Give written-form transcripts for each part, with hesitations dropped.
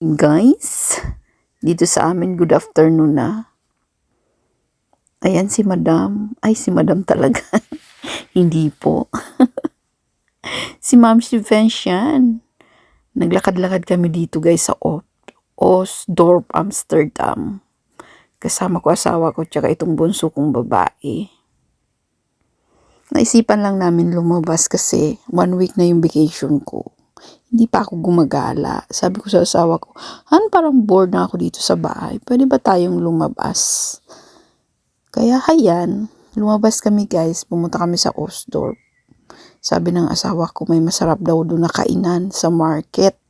Guys, dito sa amin, good afternoon na. Ayan si Madam. Ay, si Madam talaga. Hindi po. Si Ma'am Stevens yan. Naglakad-lakad kami dito guys sa Osdorp, Amsterdam. Kasama ko asawa ko tsaka itong bunso kong babae. Naisipan lang namin lumabas kasi 1 week na yung vacation ko. Hindi pa ako gumagala. Sabi ko sa asawa ko, parang bored na ako dito sa bahay. Pwede ba tayong lumabas? Kaya hayan, lumabas kami guys. Pumunta kami sa Osdorp. Sabi ng asawa ko may masarap daw doon na kainan sa market.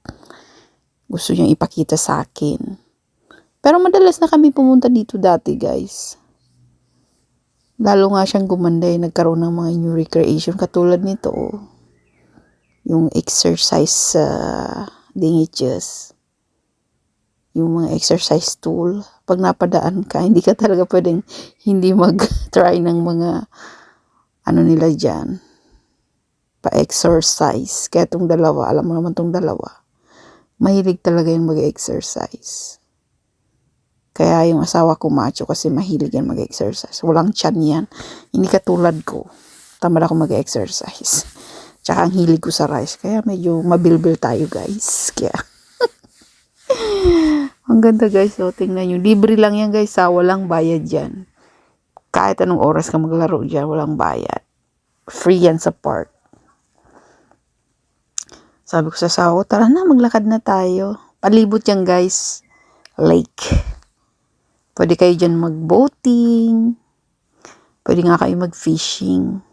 Gusto niyang ipakita sa akin. Pero madalas na kami pumunta dito dati guys. Lalo nga siyang gumanda nagkaroon ng mga new recreation katulad nito. Yung exercise dingiches. Yung mga exercise tool. Pag napadaan ka, hindi ka talaga pwedeng hindi mag-try ng mga nila dyan. Pa-exercise. Kaya itong dalawa, alam mo naman itong dalawa. Mahilig talaga yung mag-exercise. Kaya yung asawa ko macho kasi mahilig yan mag-exercise. Walang tiyan yan. Hindi katulad ko. Tamad ako mag-exercise. Tsaka ang hilig ko sa rice. Kaya medyo mabilbil tayo guys. Kaya ang ganda guys. So, tingnan nyo. Libre lang yan guys. Walang bayad yan. Kahit anong oras ka maglaro dyan, walang bayad. Free yan sa park. Sabi ko sa asawa ko, tara na, maglakad na tayo. Palibot yan guys. Lake. Pwede kayo dyan mag-boating. Pwede nga kayo mag-fishing.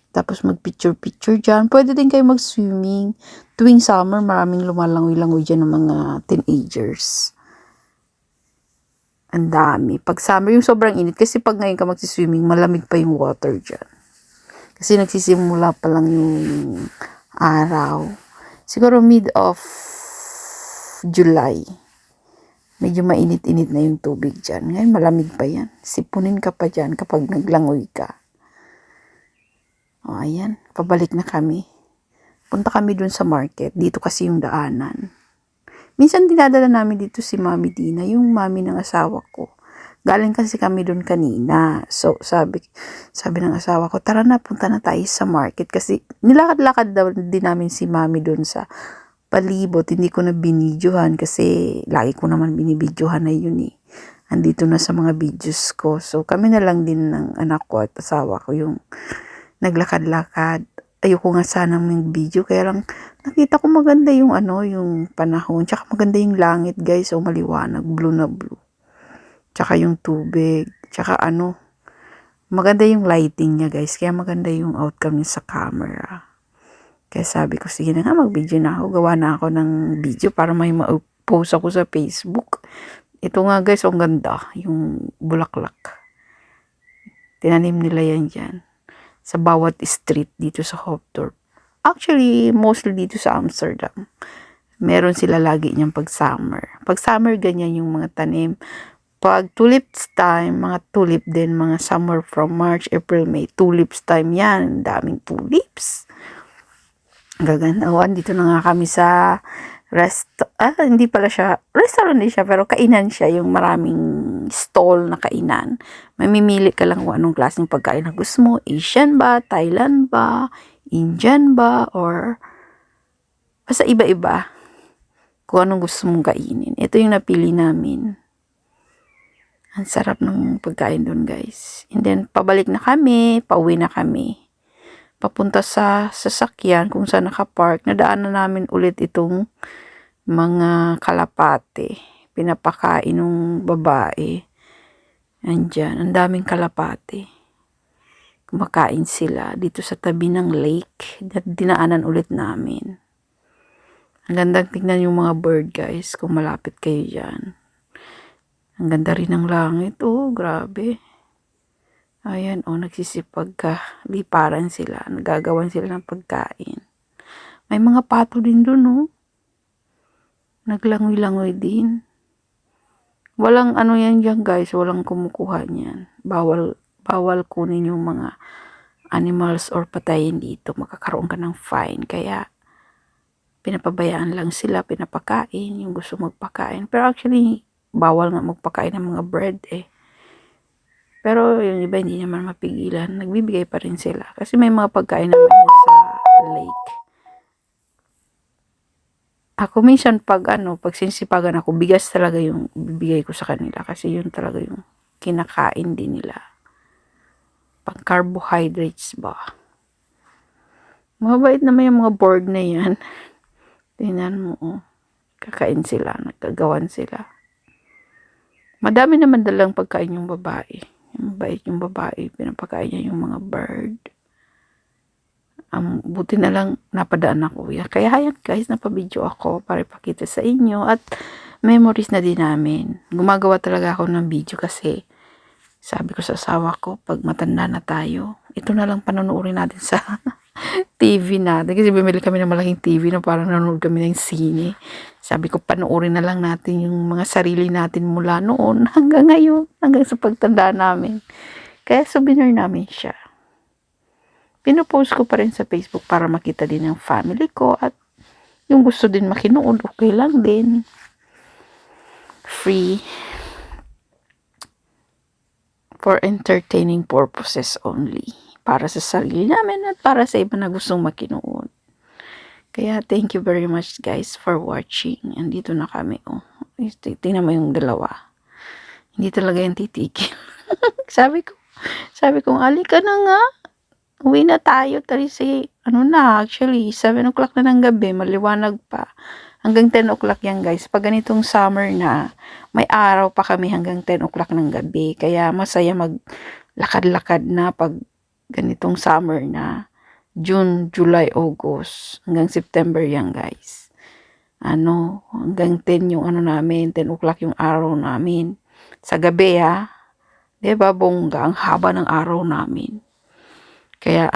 Tapos mag-picture-picture dyan. Pwede din kayo mag-swimming. Tuwing summer, maraming lumalangoy-langoy dyan ng mga teenagers. Ang dami. Pag summer, yung sobrang init. Kasi pag ngayon ka mag-swimming, malamig pa yung water dyan. Kasi nagsisimula pa lang yung araw. Siguro mid of July. Medyo mainit-init na yung tubig dyan. Ngayon malamig pa yan. Sipunin ka pa dyan kapag naglangoy ka. O ayan, pabalik na kami. Punta kami dun sa market. Dito kasi yung daanan. Minsan dinadala namin dito si Mami Dina, yung mami ng asawa ko. Galing kasi kami dun kanina. So sabi ng asawa ko, tara na, punta na tayo sa market. Kasi nilakad-lakad daw din namin si Mami dun sa palibot. Hindi ko na binidyohan kasi lagi ko naman binibidyohan na yun eh. Andito na sa mga videos ko. So kami na lang din ng anak ko at asawa ko yung naglakad-lakad. Ayoko nga sana ng video, kaya lang nakita ko maganda yung yung panahon, tsaka maganda yung langit guys, so maliwanag, blue na blue. Tsaka yung tubig, tsaka maganda yung lighting niya guys, kaya maganda yung outcome niya sa camera. Kaya sabi ko, sige na nga, mag-video na ako, gawa na ako ng video para may ma-post ako sa Facebook. Ito nga guys, ang ganda, yung bulaklak. Tinanim nila yan dyan. Sa bawat street dito sa Osdorp. Actually, mostly dito sa Amsterdam. Meron sila lagi niyang pag summer. Pag summer, ganyan yung mga tanim. Pag tulips time, mga tulip din, mga summer from March, April, May. Tulips time yan. Daming tulips. Gagandawan. Dito na nga kami sa hindi pala siya, restaurant din siya, pero kainan siya, yung maraming stall na kainan. Mamimili ka lang kung anong klaseng pagkain na gusto mo. Asian ba? Thailand ba? Indian ba? Or basta iba-iba. Kung anong gusto mong kainin. Ito yung napili namin. Ang sarap ng pagkain doon guys. And then, pabalik na kami. Pauwi na kami. Papunta sa sasakyan kung saan nakapark. Nadaanan namin ulit itong mga kalapate. Pinapakain ng babae. Andyan, ang daming kalapate. Kumakain sila dito sa tabi ng lake. Dinaanan ulit namin. Ang gandang tignan yung mga bird guys kung malapit kayo dyan. Ang ganda rin ng langit. Oh, grabe. Ayan, nagsisipag ka. Liparan sila. Nagagawan sila ng pagkain. May mga pato din dun, Naglangoy-langoy din. Walang yan dyan guys. Walang kumukuha niyan. Bawal kunin yung mga animals or patayin dito. Makakaroon ka ng fine. Kaya, pinapabayaan lang sila, pinapakain, yung gusto magpakain. Pero actually, bawal nga magpakain ng mga bird eh. Pero yung iba hindi naman mapigilan, nagbibigay pa rin sila. Kasi may mga pagkain naman yun sa lake. Ako minsan pag sinisipagan ako, bigas talaga yung bibigay ko sa kanila. Kasi yun talaga yung kinakain din nila. Pang carbohydrates ba? Mabait naman yung mga bird na yan. Tingnan mo, oh. Kakain sila, nagkagawan sila. Madami naman dalang pagkain yung babae. Mabait yung babae, pinapakain niya yung mga bird. Buti na lang napadaan ako. Kaya hayan guys, napabidyo ako para ipakita sa inyo. At memories na din namin. Gumagawa talaga ako ng video kasi sabi ko sa asawa ko, pag matanda na tayo, ito na lang panonoodin natin sa TV natin. Kasi bumili kami ng malaking TV na parang nanonood kami ng sine. Sabi ko, panoorin na lang natin yung mga sarili natin mula noon hanggang ngayon, hanggang sa pagtanda namin. Kaya souvenir namin siya. Pinopost ko pa rin sa Facebook para makita din ng family ko at yung gusto din makinood, okay lang din. Free. For entertaining purposes only. Para sa sarili namin at para sa iba na gustong makinood. Kaya thank you very much guys for watching. Andito na kami. Oh. Tingnan mo yung dalawa. Hindi talaga yung titigil. sabi ko, alika na nga. Uwi na tayo. Actually, 7 o'clock na ng gabi. Maliwanag pa. Hanggang 10 o'clock yan guys. Pag ganitong summer na, may araw pa kami hanggang 10 o'clock ng gabi. Kaya masaya maglakad-lakad na pag ganitong summer na. June, July, August. Hanggang September yan guys. Hanggang 10 yung namin. 10 o'clock yung araw namin. Sa gabi Diba bongga? Ang haba ng araw namin. Kaya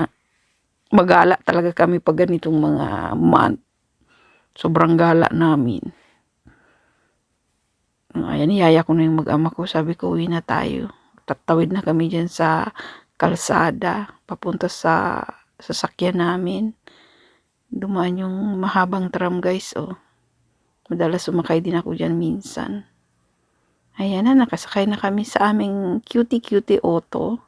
magala talaga kami pag ganitong mga month. Sobrang gala namin. Ayan, iyaya ko na yung mag-ama ko. Sabi ko, uwi na tayo. Tatawid na kami dyan sa kalsada. Papunta sa sasakyan namin. Dumaan yung mahabang tram guys. Madalas sumakay din ako dyan minsan. Ayan na, nakasakay na kami sa aming cutie auto.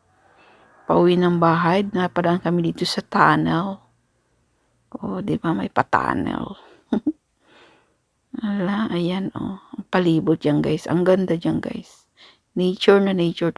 Pauwi ng bahay. Napadaan kami dito sa tunnel. Diba may pa-tunnel. Ayan, palibot yan guys. Ang ganda dyan guys. Nature na nature.